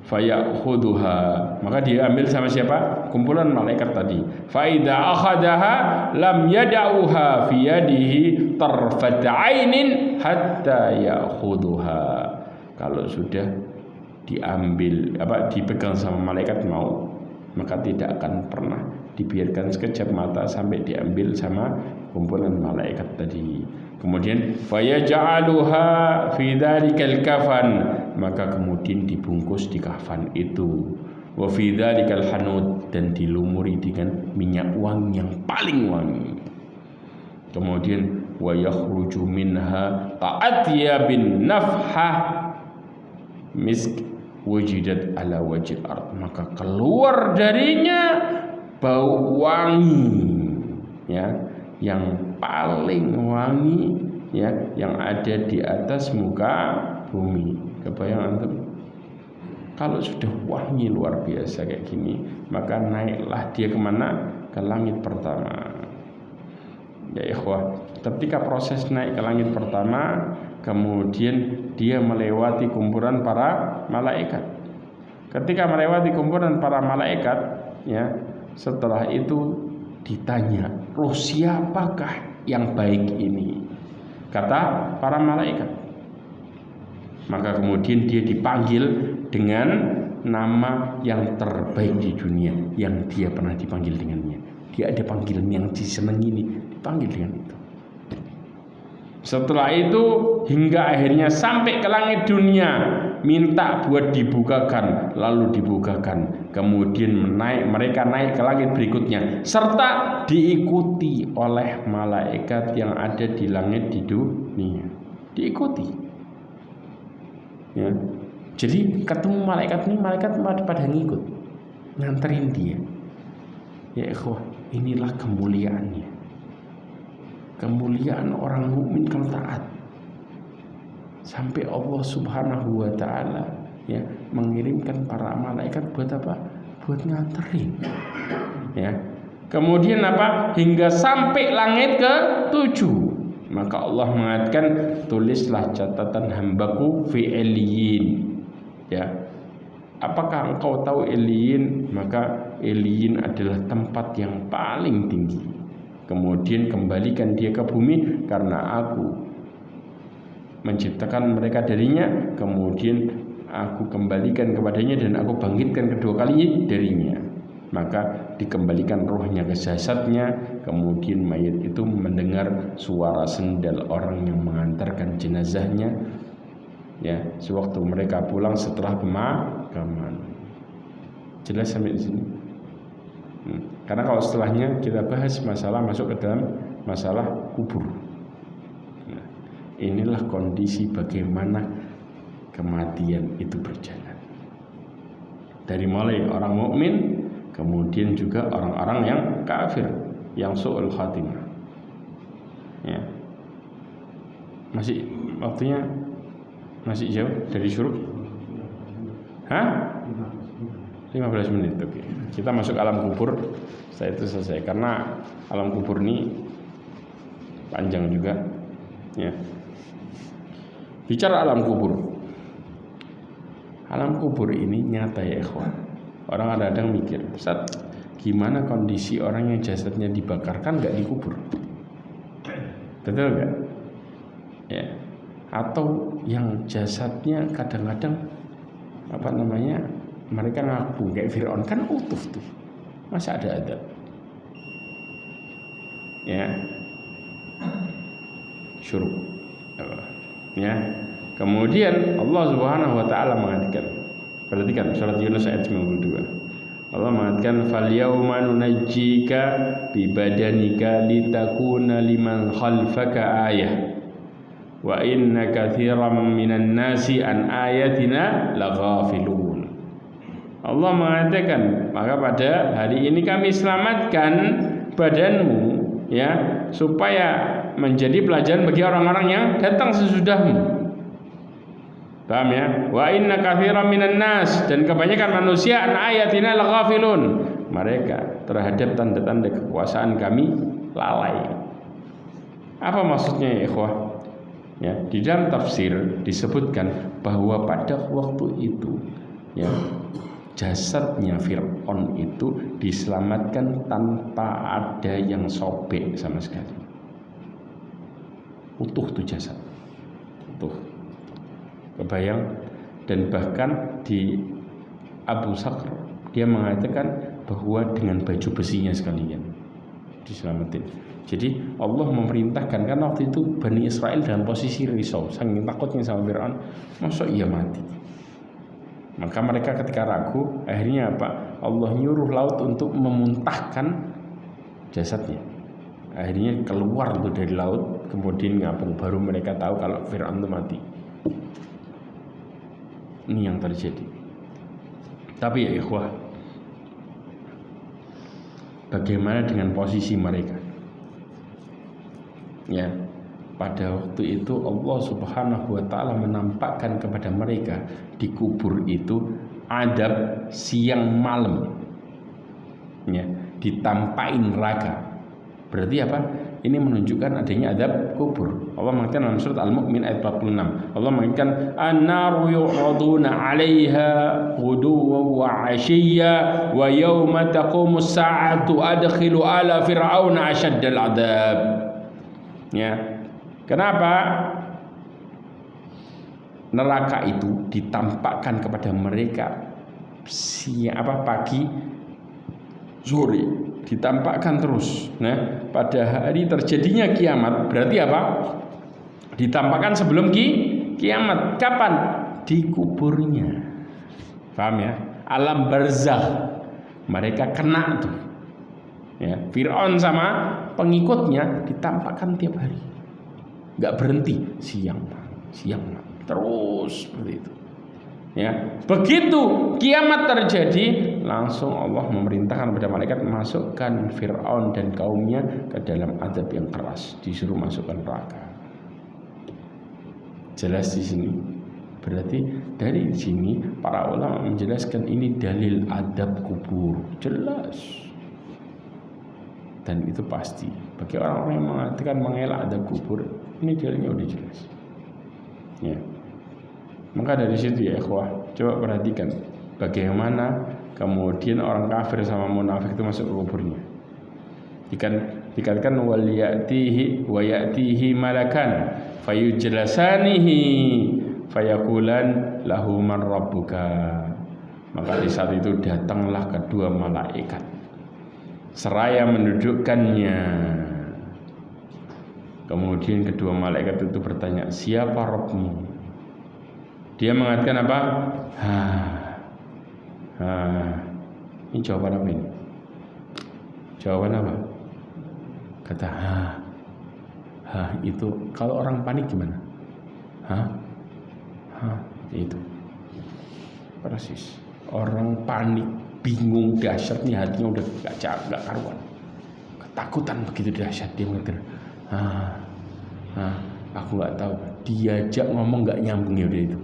fayakhudhuha, maka diambil sama siapa? Kumpulan malaikat tadi. Fa idza akhadaha lam yad'uha fi yadihi tarfat 'ainin hatta ya'khudhuha. Kalau sudah diambil dipegang sama malaikat maut, maka tidak akan pernah dibiarkan sekejap mata sampai diambil sama kumpulan malaikat tadi. Kemudian fayaj'aluha fi dzalikal kafan, maka kemudian dibungkus di kafan itu, wa fi dzalikal hanud, dan dilumuri dengan minyak wangi yang paling wangi. Kemudian wa yakhruju minha ka'atyabin nafhah misk wujidat ala wajhil ard, maka keluar darinya bau wangi, ya, yang paling wangi, ya, yang ada di atas muka bumi. Kebayang antum? Kalau sudah wangi luar biasa kayak gini, maka naiklah dia kemana? Ke langit pertama. Ya ikhwah, ketika proses naik ke langit pertama, kemudian dia melewati kumpulan para malaikat. Ketika melewati kumpulan para malaikat, ya, setelah itu ditanya, roh siapakah yang baik ini? Kata para malaikat. Maka kemudian dia dipanggil dengan nama yang terbaik di dunia yang dia pernah dipanggil dengannya. Dia ada panggilan yang disenangi ini, dipanggil dengan itu. Setelah itu hingga akhirnya sampai ke langit dunia, minta buat dibukakan, lalu dibukakan. Kemudian mereka naik ke langit berikutnya, serta diikuti oleh malaikat yang ada di langit di dunia. Diikuti. Ya. Jadi ketemu malaikat ini, malaikat pada ngikut, nganterin dia. Ya ikhwah, inilah kemuliaannya. Kemuliaan orang mukmin kalau taat. Sampai Allah Subhanahu wa taala, ya, mengirimkan para malaikat buat apa? Buat nganterin. Ya. Kemudian apa? Hingga sampai langit ke-7. Maka Allah mengatakan, tulislah catatan hambaku fi Iliyin. Ya, apakah engkau tahu Iliyin? Maka Iliyin adalah tempat yang paling tinggi. Kemudian kembalikan dia ke bumi karena aku menciptakan mereka darinya. Kemudian aku kembalikan kepadanya dan aku bangkitkan kedua kali darinya. Maka dikembalikan rohnya ke jasadnya. Kemudian mayat itu mendengar suara sendal orang yang mengantarkan jenazahnya, ya, sewaktu mereka pulang setelah pemakaman. Jelas sampai di sini? Karena kalau setelahnya kita bahas masalah masuk ke dalam masalah kubur. Nah, inilah kondisi bagaimana kematian itu berjalan. Dari mulai orang mukmin, kemudian juga orang-orang yang kafir, yang su'ul khatimah. Ya. Masih waktunya masih jauh dari syuruk? 15 menit. Oke. Kita masuk alam kubur. Setelah itu selesai. Karena alam kubur ini panjang juga. Ya. Bicara alam kubur. Alam kubur ini nyata ya ikhwan. Orang kadang-kadang mikir, Ustaz, gimana kondisi orang yang jasadnya dibakar, kan nggak dikubur? Betul nggak? Ya. Atau yang jasadnya kadang-kadang mereka ngaku kayak Fir'aun, kan utuh tuh, masa ada adab? Ya, syuruk. Ya. Kemudian Allah Subhanahu wa taala mengatakan, perhatikan surat Yunus ayat 92. Allah mengatakan, "Fal yauma nunajjika bi badanika litakuna liman khalfaka ayah. Wa inna katsiran minan nasi an ayatina laghafilun." Allah mengatakan, maka pada hari ini kami selamatkan badanmu, ya, supaya menjadi pelajaran bagi orang-orang yang datang sesudahmu. Paham ya? Wa inna katsiran minan nas, dan kebanyakan manusia an ayatina laghafilun. Mereka terhadap tanda-tanda kekuasaan kami lalai. Apa maksudnya ya ikhwah? Ya, di dalam tafsir disebutkan bahwa pada waktu itu, ya, jasadnya Fir'aun itu diselamatkan tanpa ada yang sobek sama sekali. Utuh tuh jasad, utuh. Kebayang. Dan bahkan di Abu Sakr dia mengatakan bahwa dengan baju besinya sekalian diselamatin. Jadi Allah memerintahkan, kan waktu itu Bani Israel dalam posisi risau, saking takutnya sama Fir'aun, masa ia mati. Maka mereka ketika ragu, akhirnya apa? Allah nyuruh laut untuk memuntahkan jasadnya. Akhirnya keluar tuh dari laut, kemudian ngapung, baru mereka tahu kalau Fir'aun itu mati. Ini yang terjadi. Tapi ya ikhwah, bagaimana dengan posisi mereka? Ya, pada waktu itu Allah Subhanahu wa taala menampakkan kepada mereka di kubur itu adab siang malam. Ya, ditampain neraka. Berarti apa? Ini menunjukkan adanya adab kubur. Allah mengatakan dalam surat Al-Mu'min ayat 46. Allah mengatakan an-naru yu'raduna 'alaiha ghuduwwan wa 'ashiyya wa yawma taqumus sa'atu adkhilu ala fir'auna asyaddal 'adzab. Ya. Kenapa neraka itu ditampakkan kepada mereka pagi, sore, ditampakkan terus. Nah, pada hari terjadinya kiamat, berarti apa? Ditampakkan sebelum kiamat. Kapan? Di kuburnya. Paham ya? Alam barzakh. Mereka kena tuh. Ya, Fir'aun sama pengikutnya ditampakkan tiap hari. Enggak berhenti, siang, terus seperti itu. Ya, begitu kiamat terjadi, langsung Allah memerintahkan kepada malaikat masukkan Fir'aun dan kaumnya ke dalam azab yang keras, disuruh masukkan neraka. Jelas di sini. Berarti dari sini para ulama menjelaskan ini dalil adab kubur, jelas. Dan itu pasti bagi orang-orang yang mengatakan mengelak adab kubur, ini dalilnya udah jelas. Ya. Maka dari situ ya ikhwah, coba perhatikan bagaimana kemudian orang kafir sama munafik itu masuk ke kuburnya. Dikatakan wal ya'tihi wa ya'tihi malakan fayujlasanihi fayaqulan lahu man rabbuka. Maka di saat itu datanglah kedua malaikat seraya mendudukkannya. Kemudian kedua malaikat itu bertanya, siapa Rabbmu? Dia mengatakan apa? Ini jawaban apa ini? Jawaban apa? Kata itu kalau orang panik gimana? Itu persis. Orang panik, bingung, dahsyat nih, hatinya udah gak karuan. Ketakutan begitu dahsyat, dia mengatakan aku gak tahu. Diajak ngomong gak nyambung ya udah itu.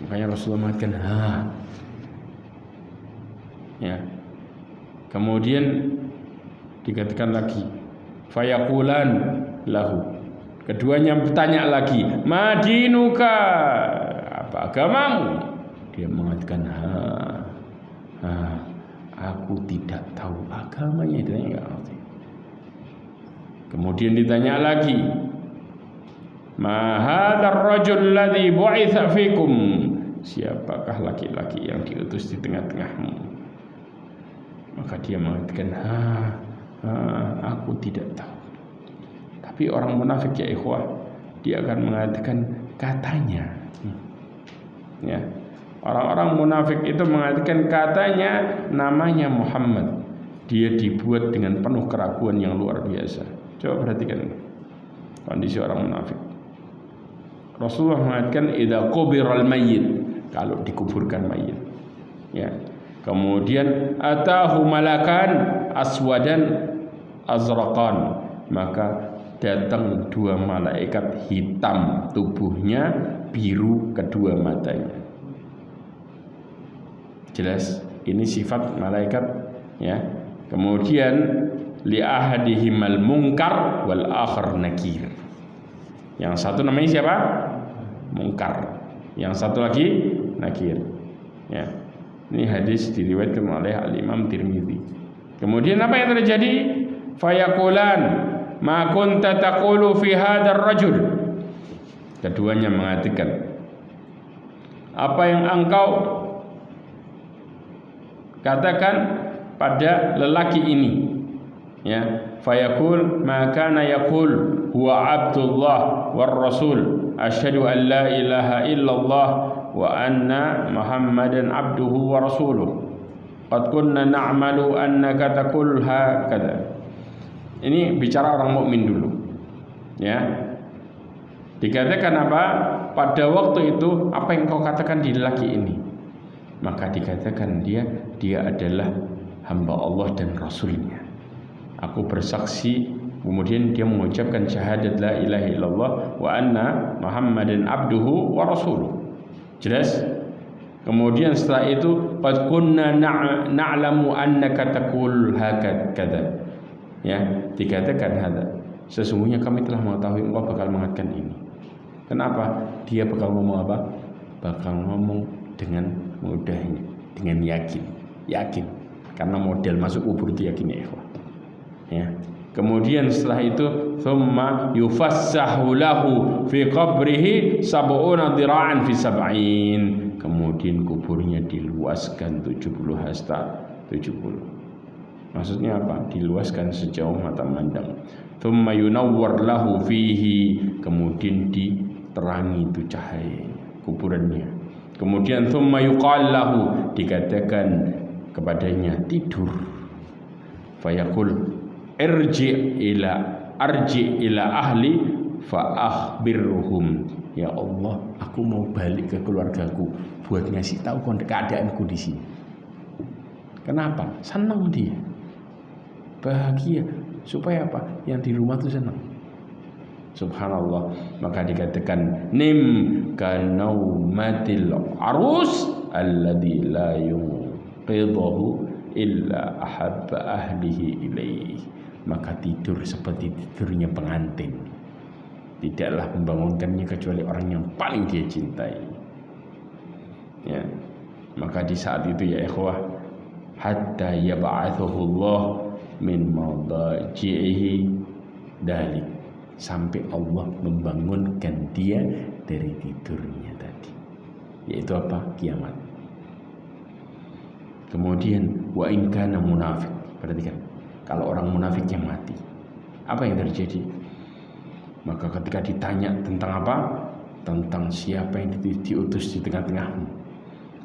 Makanya Rasulullah mengatakan ya. Kemudian dikatakan lagi fayaqulan lahu. Keduanya bertanya lagi, madinuka, apa agamamu? Dia mengatakan aku tidak tahu agamanya. Dia enggak ngerti. Kemudian ditanya lagi, ma hadzal rajul ladzi bu'itsa fikum? Siapakah laki-laki yang diutus di tengah-tengahmu? Maka dia mengatakan aku tidak tahu. Tapi orang munafik ya ikhwah, dia akan mengatakan katanya. Ya. Orang-orang munafik itu mengatakan katanya namanya Muhammad. Dia dibuat dengan penuh keraguan yang luar biasa. Coba perhatikan kondisi orang munafik. Rasulullah mengatakan idza qubiral mayyit, kalau dikuburkan mayit. Ya. Kemudian atahu malakan aswadan azraqan, maka datang dua malaikat hitam, tubuhnya biru kedua matanya. Jelas ini sifat malaikat ya. Kemudian li ahadihimal munkar wal akhar nakir. Yang satu namanya siapa? Munkar. Yang satu lagi nakir. Ya. Ini hadis diriwayatkan oleh Al-Imam Tirmidzi. Kemudian apa yang terjadi? Fayaqulan ma kunta taqulu fi hadzal rajul. Keduanya mengatakan, apa yang engkau katakan pada lelaki ini? Ya, fayaqul ma kana yaqul huwa abdullah war rasul asyhadu an la ilaha illallah wa anna muhammadan abduhu wa rasuluh qad kunna na'malu annaka taqul hakadha. Ini bicara orang mukmin dulu ya. Dikatakan apa? Pada waktu itu apa yang kau katakan di lelaki ini? maka dikatakan dia adalah hamba Allah dan Rasulnya. Aku bersaksi, kemudian dia mengucapkan syahadat la ilaha illallah wa anna Muhammadan abduhu wa rasuluh. Jelas? Kemudian setelah itu qad kunna na'lamu annaka taqul hakadza. Ya, dikatakan hada. Sesungguhnya kami telah mengetahui engkau bakal mengatakan ini. Kenapa? Dia bakal ngomong apa? Bakal ngomong dengan mudahnya, dengan yakin. Karena model masuk kubur itu yakin ya ikhwah. Ya. Kemudian setelah itu thumma yufassahu lahu fi qabrihi sab'una dira'an fi sab'in. Kemudian kuburnya diluaskan 70 hasta 70. Maksudnya apa? Diluaskan sejauh mata mandang. Thumma yunawwar lahu fihi. Kemudian diterangi itu cahaya kuburannya. Kemudian thumma yuqal lahu, dikatakan kepadanya tidur. Fayaqul arji ila ahli fa akhbirhum. Ya Allah, aku mau balik ke keluargaku buat ngasih tahu keadaanku di sini. Kenapa? Senang dia, bahagia. Supaya apa? Yang di rumah tuh senang. Subhanallah. Maka dikatakan nim kanaumatil arus alladhi la yunqidhahu illa ahabba ahlihi ilaih. Maka tidur seperti tidurnya pengantin, tidaklah membangunkannya kecuali orang yang paling dia cintai. Ya. Maka di saat itu ya ikhwah, hatta yab'athuhu Allah min madaji'ihi dalik, sampai Allah membangunkan dia dari tidurnya tadi, yaitu apa? Kiamat. Kemudian wa in kana munafik, perhatikan, kalau orang munafik yang mati, apa yang terjadi? Maka ketika ditanya tentang apa? Tentang siapa yang diutus di tengah-tengahmu,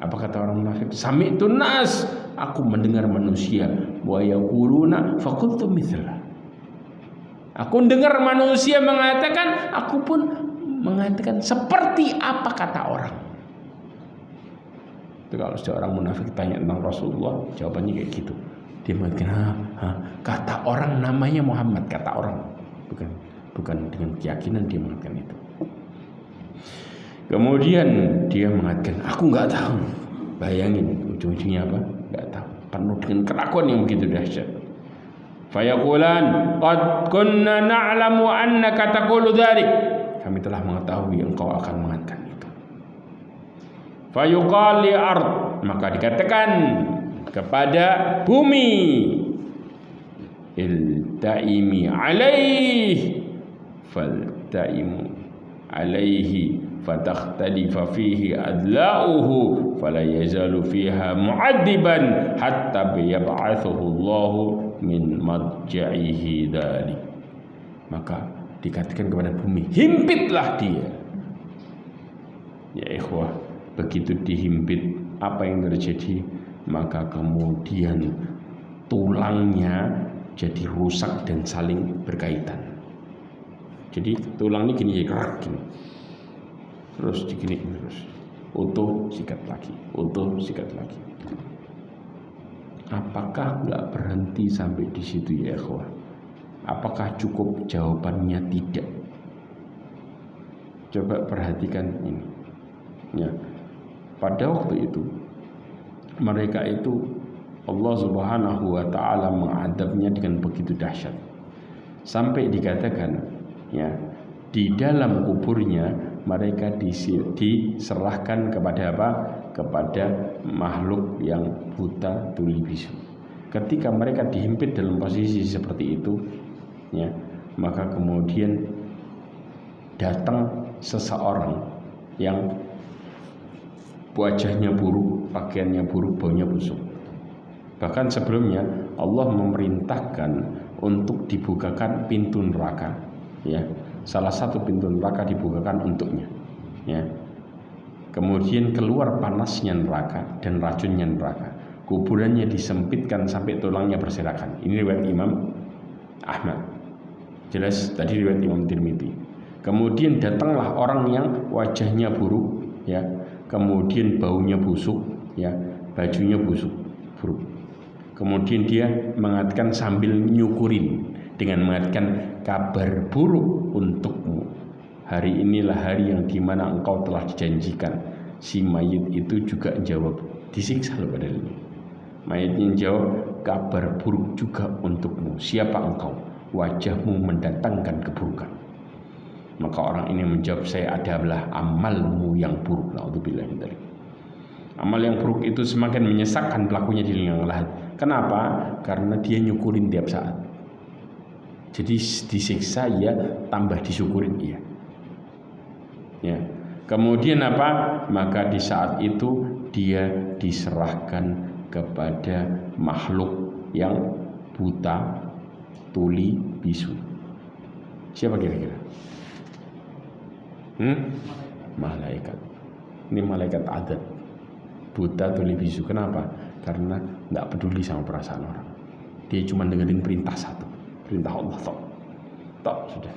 apa kata orang munafik? Sami'tun nas, aku mendengar manusia, wa yaquluna faqultu mithla. Aku dengar manusia mengatakan, aku pun mengatakan seperti apa kata orang. Itu kalau seorang munafik tanya tentang Rasulullah, jawabannya kayak gitu. Dia mengatakan, kata orang namanya Muhammad, kata orang, bukan dengan keyakinan dia mengatakan itu. Kemudian dia mengatakan, aku nggak tahu. Bayangin ujung-ujungnya apa? Nggak tahu. Penuh dengan keraguan yang begitu dahsyat. Fayaqulan qad kunna na'lamu annaka taqulu dzalik. Kami telah mengetahui engkau akan mengatakan itu. Fayuqal li ard, maka dikatakan kepada bumi, iltaimi alaih faltaimu alaihi fatakhtalifa fihi adla'uhu fala yazalu fiha mu'addiban hatta yab'athuhu Allahu min madja'ihi dzalik. Maka dikatakan kepada bumi, himpitlah dia. Ya ikhwah, begitu dihimpit, apa yang terjadi? Maka kemudian tulangnya jadi rusak dan saling berkaitan. Jadi tulang ini gini, kerak gini, terus digini terus, utuh sikat lagi, utuh sikat lagi. Apakah nggak berhenti sampai di situ ya ikhwah? Apakah cukup? Jawabannya tidak. Coba perhatikan ini. Ya, pada waktu itu mereka itu Allah Subhanahu wa taala mengadabnya dengan begitu dahsyat. Sampai dikatakan ya, di dalam kuburnya mereka diserahkan kepada apa? Kepada makhluk yang buta tuli bisu. Ketika mereka dihimpit dalam posisi seperti itu, ya, maka kemudian datang seseorang yang wajahnya buruk, pakaiannya buruk, baunya busuk. Bahkan sebelumnya Allah memerintahkan untuk dibukakan pintu neraka, ya. Salah satu pintu neraka dibukakan untuknya, ya. Kemudian keluar panasnya neraka dan racunnya neraka. Kuburannya disempitkan sampai tulangnya berserakan. Ini riwayat Imam Ahmad. Jelas tadi riwayat Imam Tirmidzi. Kemudian datanglah orang yang wajahnya buruk, ya. Kemudian baunya busuk, ya, bajunya busuk, buruk. Kemudian dia mengatakan sambil nyukurin dengan mengatakan kabar buruk untukmu. Hari inilah hari yang dimana engkau telah dijanjikan. Si mayit itu juga jawab, disiksa loh padahal ini. Mayitnya jawab, kabar buruk juga untukmu. Siapa engkau? Wajahmu mendatangkan keburukan. Maka orang ini menjawab, saya adalah amalmu yang buruk. Na'udzubillah min dzalik. Amal yang buruk itu semakin menyesakkan pelakunya di liang lahat. Kenapa? Karena dia nyukurin tiap saat. Jadi disiksa ya, tambah disyukurin ya. Ya. Kemudian apa? Maka di saat itu dia diserahkan kepada makhluk yang buta, tuli, bisu. Siapa kira-kira? Malaikat. Ini malaikat adat. Buta, tuli, bisu. Kenapa? Karena nggak peduli sama perasaan orang. Dia cuma dengerin perintah satu, perintah Allah. Tok sudah.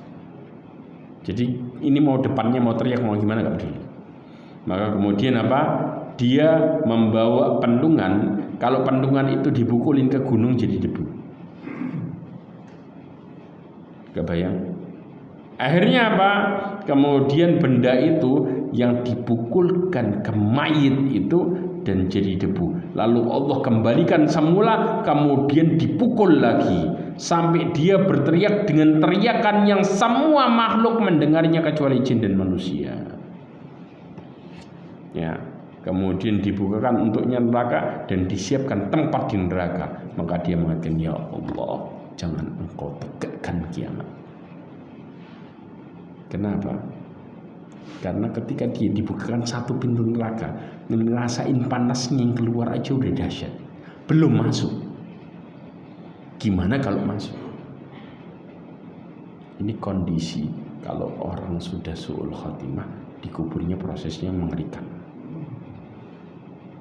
Jadi ini mau depannya mau teriak mau gimana nggak peduli. Maka kemudian apa? Dia membawa pendungan. Kalau pendungan itu dipukulin ke gunung jadi debu. Kebayang? Akhirnya apa? Kemudian benda itu yang dipukulkan ke mayit itu dan jadi debu. Lalu Allah kembalikan semula, kemudian dipukul lagi sampai dia berteriak dengan teriakan yang semua makhluk mendengarnya kecuali jin dan manusia. Ya, kemudian dibukakan untuknya neraka dan disiapkan tempat di neraka. Maka dia mengatakan, ya Allah, jangan engkau tegakkan kiamat. Kenapa? Karena ketika dia dibukakan satu pintu neraka, ngerasain panasnya yang keluar aja udah dahsyat. Belum masuk. Gimana kalau masuk? Ini kondisi kalau orang sudah su'ul khatimah, dikuburnya prosesnya mengerikan.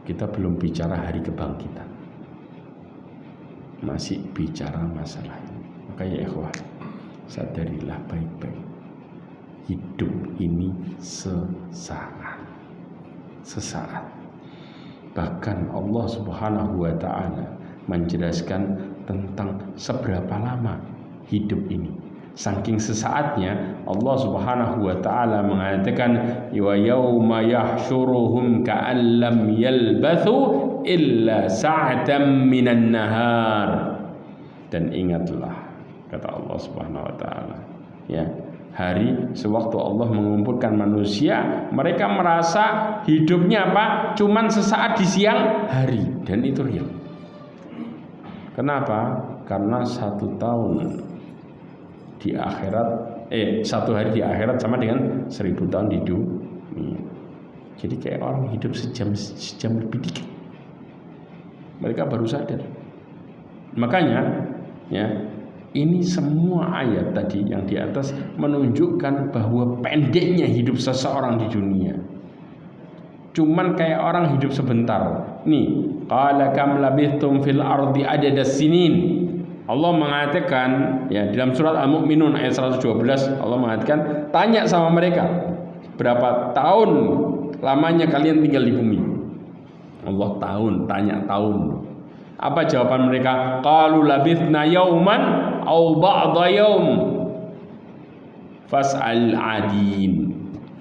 Kita belum bicara hari kebangkitan, masih bicara masalah ini. Makanya ikhwah, sadarilah baik-baik, hidup ini sesaat. Bahkan Allah Subhanahu wa ta'ala menjelaskan tentang seberapa lama hidup ini. Saking sesaatnya Allah Subhanahu wa ta'ala mengatakan, wa yauma yahsyuruhum ka'an lam yalbathu illa sa'atan minan nahar. Dan ingatlah, kata Allah Subhanahu wa ta'ala, ya, hari sewaktu Allah mengumpulkan manusia, mereka merasa hidupnya apa? Cuman sesaat di siang hari, dan itu real. Kenapa? Karena 1 tahun di akhirat, 1 hari di akhirat sama dengan 1000 tahun di dunia. Jadi kayak orang hidup sejam lebih dikit. Mereka baru sadar. Makanya, ya, ini semua ayat tadi yang di atas menunjukkan bahwa pendeknya hidup seseorang di dunia. Cuman kayak orang hidup sebentar. Nih, qala kam labithtum fil ardi adada sinin. Allah mengatakan, ya, dalam surat Al-Mu'minun ayat 112, Allah mengatakan, tanya sama mereka, berapa tahun lamanya kalian tinggal di bumi? Allah tanya tahun. Apa jawaban mereka? Qalu labithna yauman au ba'da yaum fas'al adin.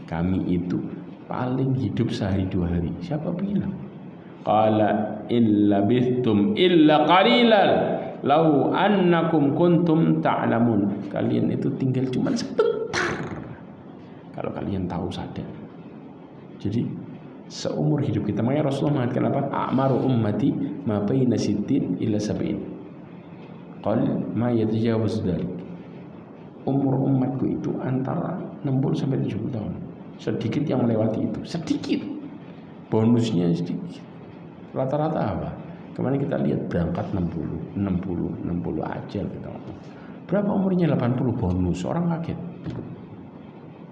Kami itu paling hidup sehari 2 hari. Siapa bilang? Qala in labithtum illa qalilan lau annakum kuntum ta'lamun. Kalian itu tinggal cuma sebentar. Kalau kalian tahu sadar. Jadi seumur hidup kita, makanya Rasulullah mengatakan apa? A'maru ummati ma baina sittin ila sab'in. Qal ma yatajawaz dzalik. Umur umatku itu antara 60 sampai 70 tahun. Sedikit yang melewati itu, sedikit. Bonusnya sedikit. Rata-rata apa? Kemarin kita lihat berangkat 60 aja kita ngomong. Berapa umurnya 80 bonus, orang kaget.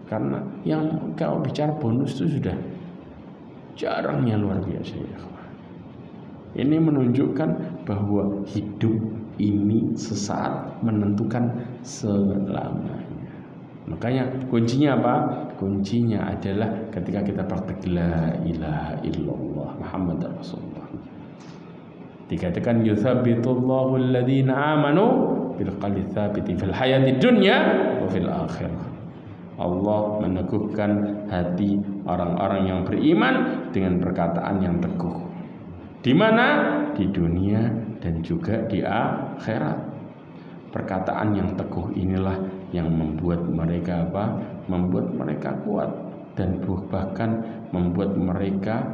Karena yang kalau bicara bonus itu sudah jarangnya luar biasa ya. Ini menunjukkan bahwa hidup ini sesaat menentukan selamanya. Makanya kuncinya apa? Kuncinya adalah ketika kita praktik la ilaha illallah Muhammad Rasulullah. Dikatakan yuthabbitullahu alladhina amanu bil qawli tsabiti fil hayati dunya wa fil akhirah. Allah meneguhkan hati orang-orang yang beriman dengan perkataan yang teguh. Di mana? Di dunia dan juga di akhirat. Perkataan yang teguh inilah yang membuat mereka apa? Membuat mereka kuat dan bahkan membuat mereka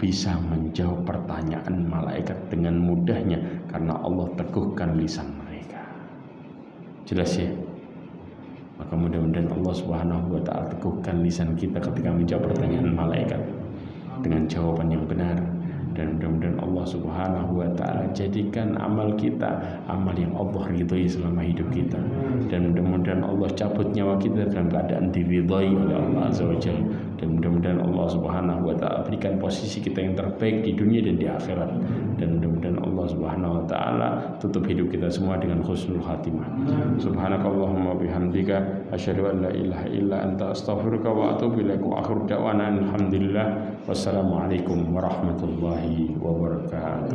bisa menjawab pertanyaan malaikat dengan mudahnya karena Allah teguhkan lisan mereka. Jelas ya? Maka mudah-mudahan Allah Subhanahu wa taala teguhkan lisan kita ketika menjawab pertanyaan malaikat dengan jawaban yang benar. Dan mudah-mudahan Allah Subhanahu wa taala jadikan amal kita amal yang Allah ridhoi selama hidup kita. Dan mudah-mudahan Allah cabut nyawa kita dalam keadaan diridhoi oleh Allah Azza wa Jalla. Dan mudah-mudahan Allah Subhanahu wa taala berikan posisi kita yang terbaik di dunia dan di akhirat. Dan mudah-mudahan Allah Subhanahu wa taala tutup hidup kita semua dengan husnul khatimah. Subhanakallahumma bihamdika asyhadu an la ilaha illa anta astaghfiruka wa atubu ilaik. Wa akhiru da'wana alhamdulillah. Wassalamualaikum warahmatullahi wabarakatuh.